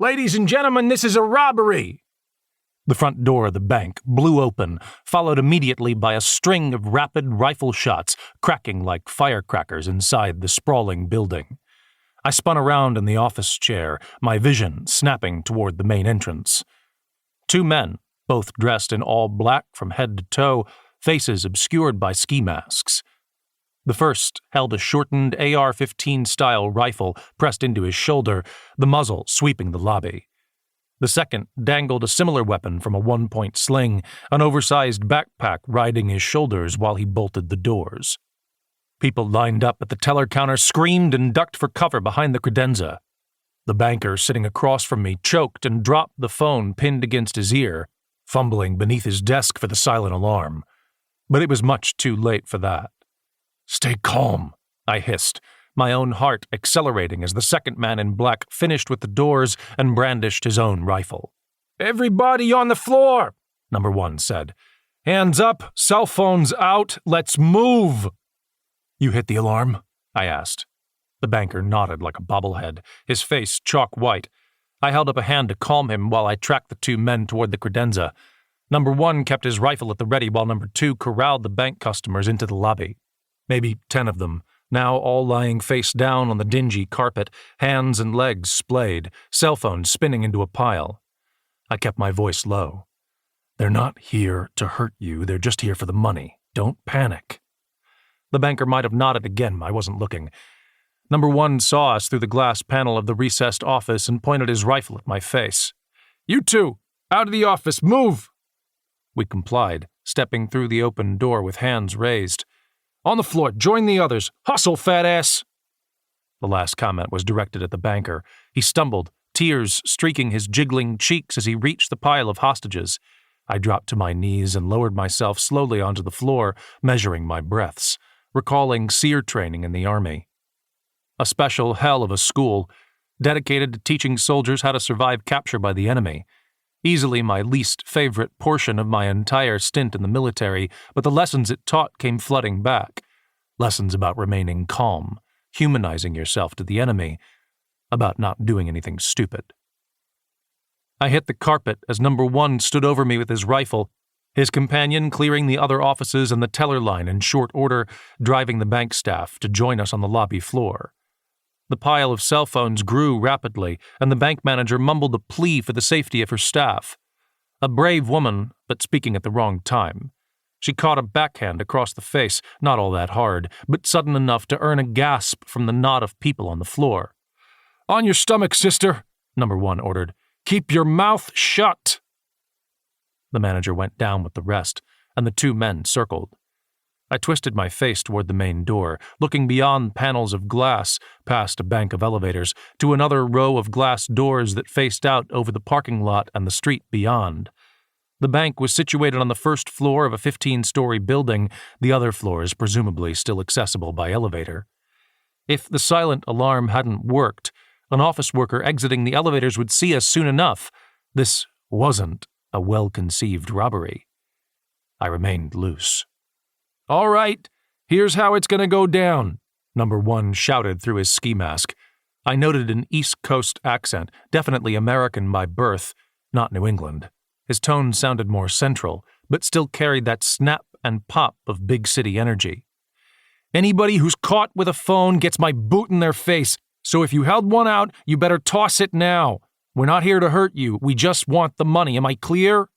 "Ladies and gentlemen, this is a robbery!" The front door of the bank blew open, followed immediately by a string of rapid rifle shots cracking like firecrackers inside the sprawling building. I spun around in the office chair, my vision snapping toward the main entrance. 2 men, both dressed in all black from head to toe, faces obscured by ski masks. The first held a shortened AR-15-style rifle pressed into his shoulder, the muzzle sweeping the lobby. The second dangled a similar weapon from a 1-point sling, an oversized backpack riding his shoulders while he bolted the doors. People lined up at the teller counter screamed and ducked for cover behind the credenza. The banker sitting across from me choked and dropped the phone pinned against his ear, fumbling beneath his desk for the silent alarm. But it was much too late for that. "Stay calm," I hissed, my own heart accelerating as the second man in black finished with the doors and brandished his own rifle. "Everybody on the floor," Number 1 said. "Hands up, cell phones out, let's move." "You hit the alarm?" I asked. The banker nodded like a bobblehead, his face chalk white. I held up a hand to calm him while I tracked the 2 men toward the credenza. Number 1 kept his rifle at the ready while Number 2 corralled the bank customers into the lobby. Maybe 10 of them, now all lying face down on the dingy carpet, hands and legs splayed, cell phones spinning into a pile. I kept my voice low. "They're not here to hurt you, they're just here for the money. Don't panic." The banker might have nodded again, I wasn't looking. Number 1 saw us through the glass panel of the recessed office and pointed his rifle at my face. "You 2, out of the office, move!" We complied, stepping through the open door with hands raised. "On the floor, join the others. Hustle, fat ass!" The last comment was directed at the banker. He stumbled, tears streaking his jiggling cheeks as he reached the pile of hostages. I dropped to my knees and lowered myself slowly onto the floor, measuring my breaths, recalling SEER training in the Army. A special hell of a school, dedicated to teaching soldiers how to survive capture by the enemy. Easily my least favorite portion of my entire stint in the military, but the lessons it taught came flooding back. Lessons about remaining calm, humanizing yourself to the enemy, about not doing anything stupid. I hit the carpet as Number 1 stood over me with his rifle, his companion clearing the other offices and the teller line in short order, driving the bank staff to join us on the lobby floor. The pile of cell phones grew rapidly, and the bank manager mumbled a plea for the safety of her staff. A brave woman, but speaking at the wrong time. She caught a backhand across the face, not all that hard, but sudden enough to earn a gasp from the knot of people on the floor. "On your stomach, sister," Number 1 ordered. "Keep your mouth shut." The manager went down with the rest, and the 2 men circled. I twisted my face toward the main door, looking beyond panels of glass, past a bank of elevators, to another row of glass doors that faced out over the parking lot and the street beyond. The bank was situated on the first floor of a 15-story building, the other floors presumably still accessible by elevator. If the silent alarm hadn't worked, an office worker exiting the elevators would see us soon enough. This wasn't a well-conceived robbery. I remained loose. "All right, here's how it's going to go down," Number 1 shouted through his ski mask. I noted an East Coast accent, definitely American by birth, not New England. His tone sounded more central, but still carried that snap and pop of big city energy. "Anybody who's caught with a phone gets my boot in their face, so if you held one out, you better toss it now. We're not here to hurt you, we just want the money, am I clear?"